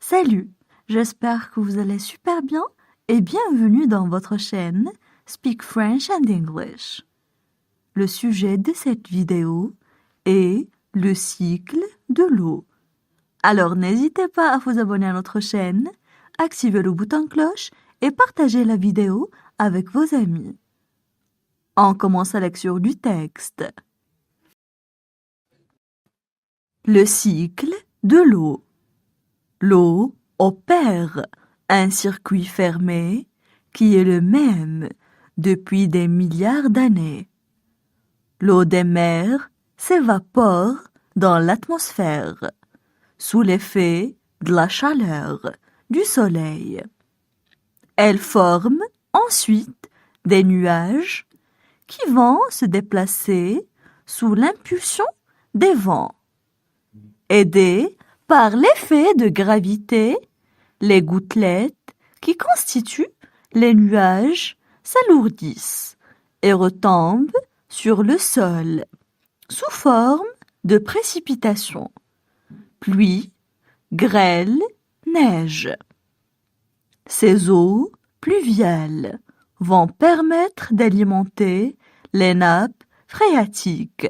Salut, j'espère que vous allez super bien et bienvenue dans votre chaîne Speak French and English. Le sujet de cette vidéo est le cycle de l'eau. Alors n'hésitez pas à vous abonner à notre chaîne, activez le bouton cloche et partagez la vidéo avec vos amis. On commence la lecture du texte. Le cycle de l'eau. L'eau opère un circuit fermé qui est le même depuis des milliards d'années. L'eau des mers s'évapore dans l'atmosphère sous l'effet de la chaleur du soleil. Elle forme ensuite des nuages qui vont se déplacer sous l'impulsion des vents. Aidés par l'effet de gravité, les gouttelettes qui constituent les nuages s'alourdissent et retombent sur le sol sous forme de précipitations, pluie, grêle, neige. Ces eaux pluviales vont permettre d'alimenter les nappes phréatiques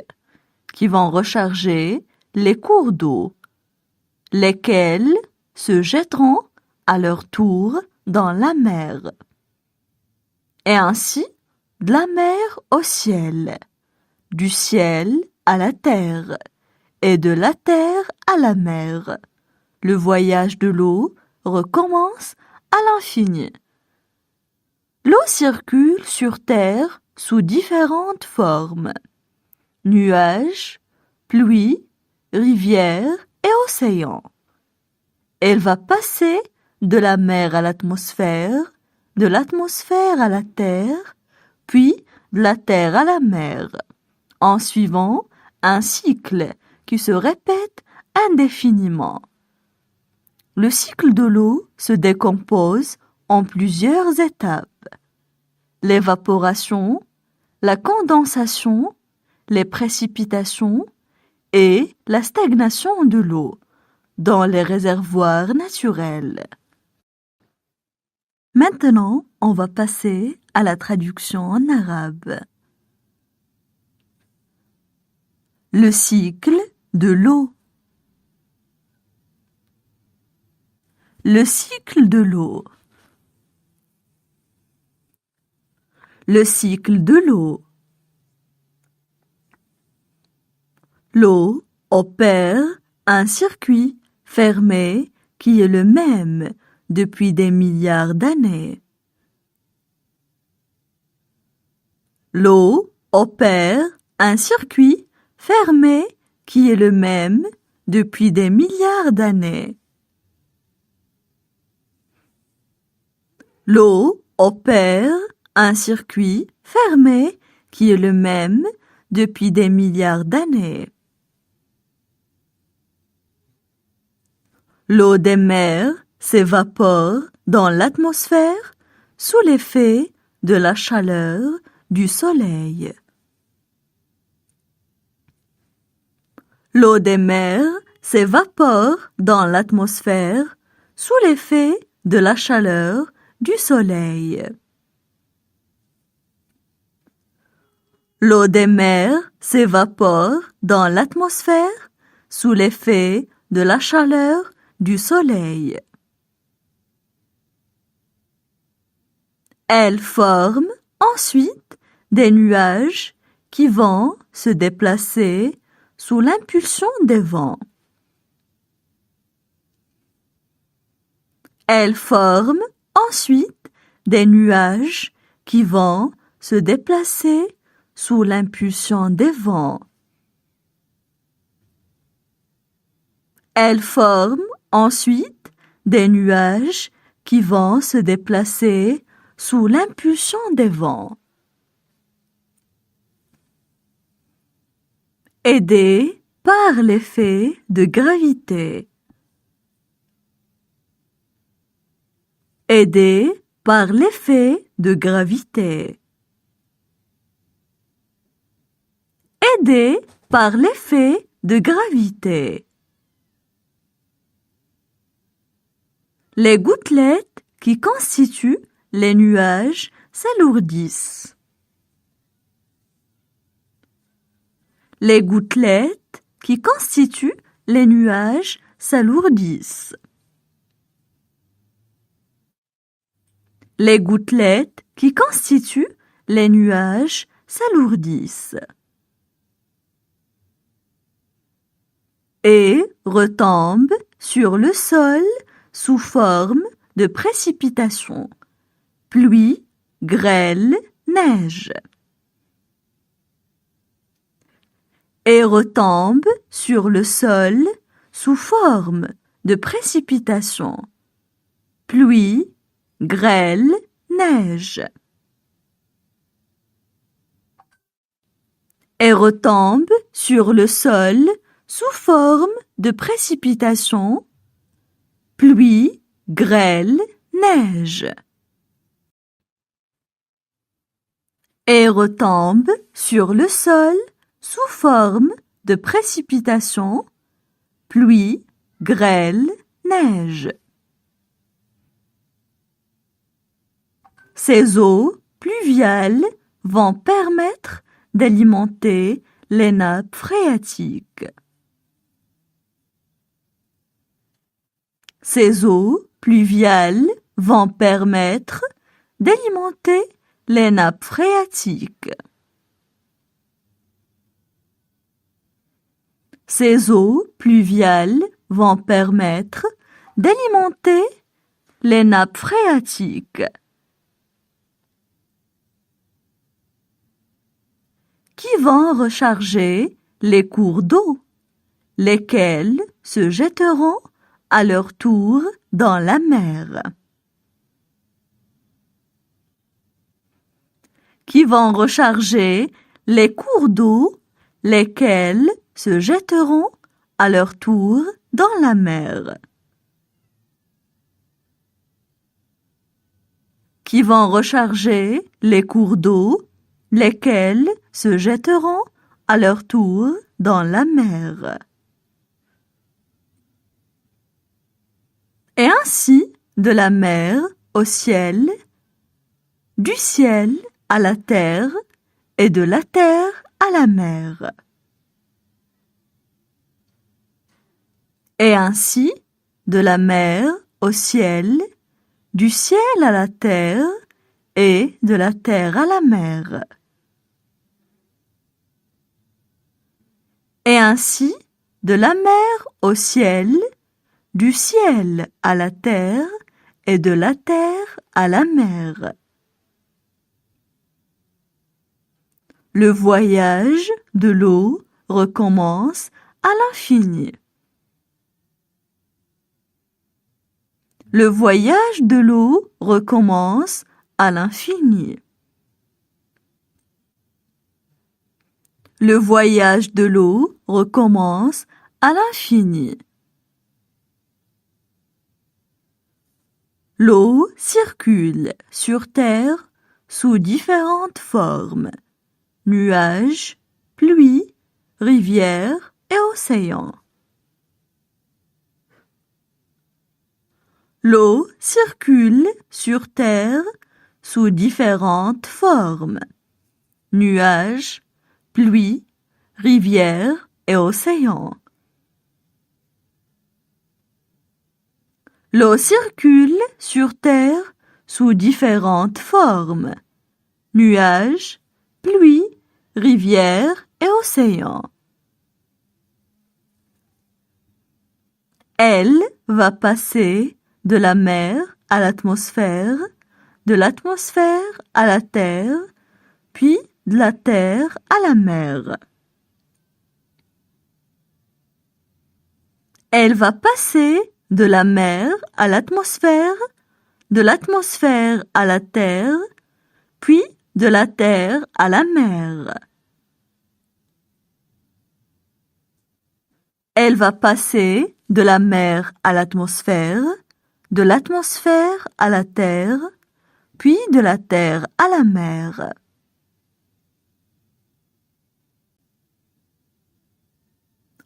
qui vont recharger les cours d'eau, lesquels se jetteront à leur tour dans la mer. Et ainsi, de la mer au ciel, du ciel à la terre, et de la terre à la mer. Le voyage de l'eau recommence à l'infini. L'eau circule sur terre sous différentes formes: nuages, pluie, rivières et océans. Elle va passer de la mer à l'atmosphère, de l'atmosphère à la terre, puis de la terre à la mer, en suivant un cycle qui se répète indéfiniment. Le cycle de l'eau se décompose en plusieurs étapes: l'évaporation, la condensation, les précipitations et la stagnation de l'eau dans les réservoirs naturels. Maintenant, on va passer à la traduction en arabe. Le cycle de l'eau. Le cycle de l'eau. Le cycle de l'eau. L'eau opère un circuit fermé qui est le même depuis des milliards d'années. L'eau opère un circuit fermé qui est le même depuis des milliards d'années. L'eau opère un circuit fermé qui est le même depuis des milliards d'années. L'eau des mers s'évapore dans l'atmosphère sous l'effet de la chaleur du soleil. L'eau des mers s'évapore dans l'atmosphère sous l'effet de la chaleur du soleil. L'eau des mers s'évapore dans l'atmosphère sous l'effet de la chaleur du soleil. Elle forme ensuite des nuages qui vont se déplacer sous l'impulsion des vents. Elle forme ensuite des nuages qui vont se déplacer sous l'impulsion des vents. Elle forme ensuite des nuages qui vont se déplacer sous l'impulsion des vents. Aidés par l'effet de gravité. Aidés par l'effet de gravité. Aidés par l'effet de gravité. Les gouttelettes qui constituent les nuages s'alourdissent. Les gouttelettes qui constituent les nuages s'alourdissent. Les gouttelettes qui constituent les nuages s'alourdissent. Et retombent sur le sol sous forme de précipitations, pluie, grêle, neige. Et retombent sur le sol sous forme de précipitations, pluie, grêle, neige. Et retombent sur le sol sous forme de précipitations, pluie, grêle, neige. Et retombent sur le sol sous forme de précipitations, pluie, grêle, neige. Ces eaux pluviales vont permettre d'alimenter les nappes phréatiques. Ces eaux pluviales vont permettre d'alimenter les nappes phréatiques. Ces eaux pluviales vont permettre d'alimenter les nappes phréatiques. Qui vont recharger les cours d'eau, lesquels se jetteront à leur tour dans la mer. Qui vont recharger les cours d'eau, lesquels se jetteront à leur tour dans la mer. Qui vont recharger les cours d'eau, lesquels se jetteront à leur tour dans la mer. Et ainsi, de la mer au ciel, du ciel à la terre et de la terre à la mer. Et ainsi, de la mer au ciel, du ciel à la terre et de la terre à la mer. Et ainsi, de la mer au ciel, du ciel à la terre et de la terre à la mer. Le voyage de l'eau recommence à l'infini. Le voyage de l'eau recommence à l'infini. Le voyage de l'eau recommence à l'infini. L'eau circule sur Terre sous différentes formes: nuages, pluie, rivières et océans. L'eau circule sur Terre sous différentes formes: nuages, pluie, rivières et océans. L'eau circule sur Terre sous différentes formes: nuages, pluie, rivières et océans. Elle va passer de la mer à l'atmosphère, de l'atmosphère à la terre, puis de la terre à la mer. Elle va passer de la mer à l'atmosphère, de l'atmosphère à la terre, puis de la terre à la mer. Elle va passer de la mer à l'atmosphère, de l'atmosphère à la terre, puis de la terre à la mer.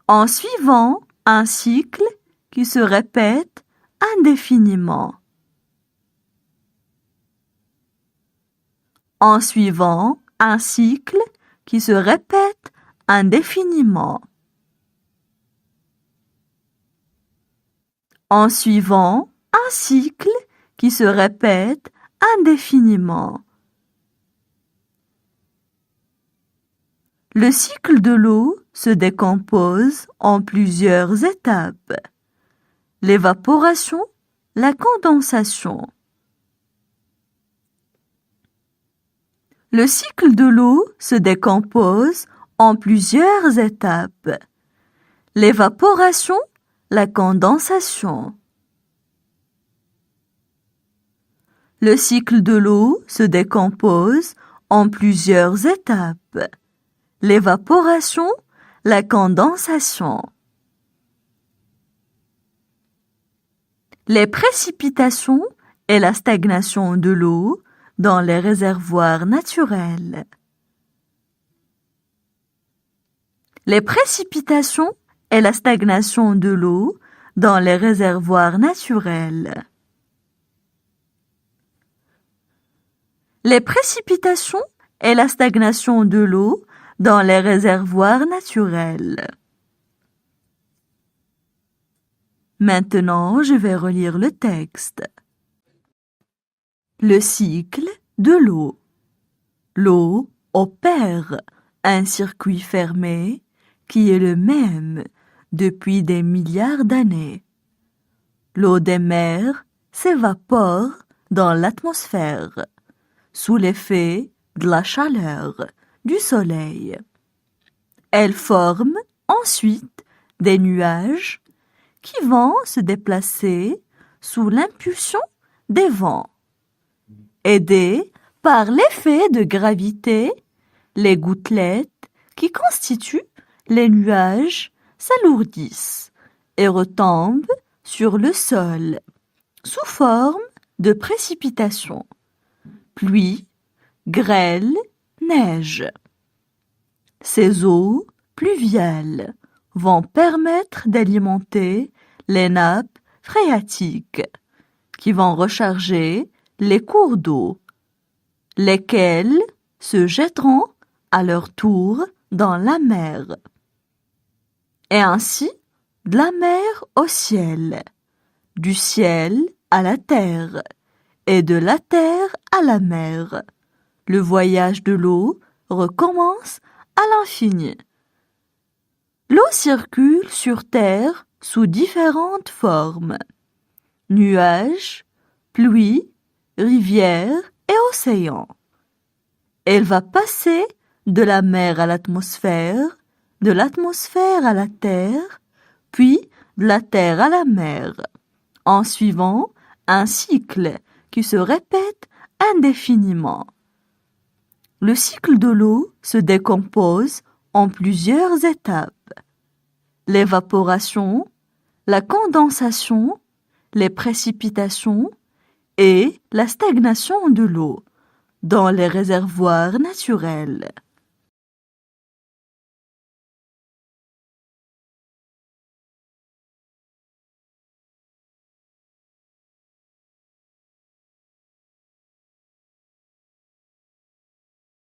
En suivant un cycle qui se répète indéfiniment. En suivant un cycle qui se répète indéfiniment. En suivant un cycle qui se répète indéfiniment. Le cycle de l'eau se décompose en plusieurs étapes. L'évaporation, la condensation. Le cycle de l'eau se décompose en plusieurs étapes. L'évaporation, la condensation. Le cycle de l'eau se décompose en plusieurs étapes. L'évaporation, la condensation. Les précipitations et la stagnation de l'eau dans les réservoirs naturels. Les précipitations et la stagnation de l'eau dans les réservoirs naturels. Les précipitations et la stagnation de l'eau dans les réservoirs naturels. Maintenant, je vais relire le texte. Le cycle de l'eau. L'eau opère un circuit fermé qui est le même depuis des milliards d'années. L'eau des mers s'évapore dans l'atmosphère sous l'effet de la chaleur du soleil. Elle forme ensuite des nuages qui vont se déplacer sous l'impulsion des vents. Aidées par l'effet de gravité, les gouttelettes qui constituent les nuages s'alourdissent et retombent sur le sol sous forme de précipitations, pluie, grêle, neige. Ces eaux pluviales vont permettre d'alimenter les nappes phréatiques qui vont recharger les cours d'eau, lesquels se jetteront à leur tour dans la mer. Et ainsi, de la mer au ciel, du ciel à la terre, et de la terre à la mer. Le voyage de l'eau recommence à l'infini. L'eau circule sur terre sous différentes formes. Nuages, pluie, rivières et océans. Elle va passer de la mer à l'atmosphère, de l'atmosphère à la terre, puis de la terre à la mer, en suivant un cycle qui se répète indéfiniment. Le cycle de l'eau se décompose en plusieurs étapes. L'évaporation, la condensation, les précipitations et la stagnation de l'eau dans les réservoirs naturels.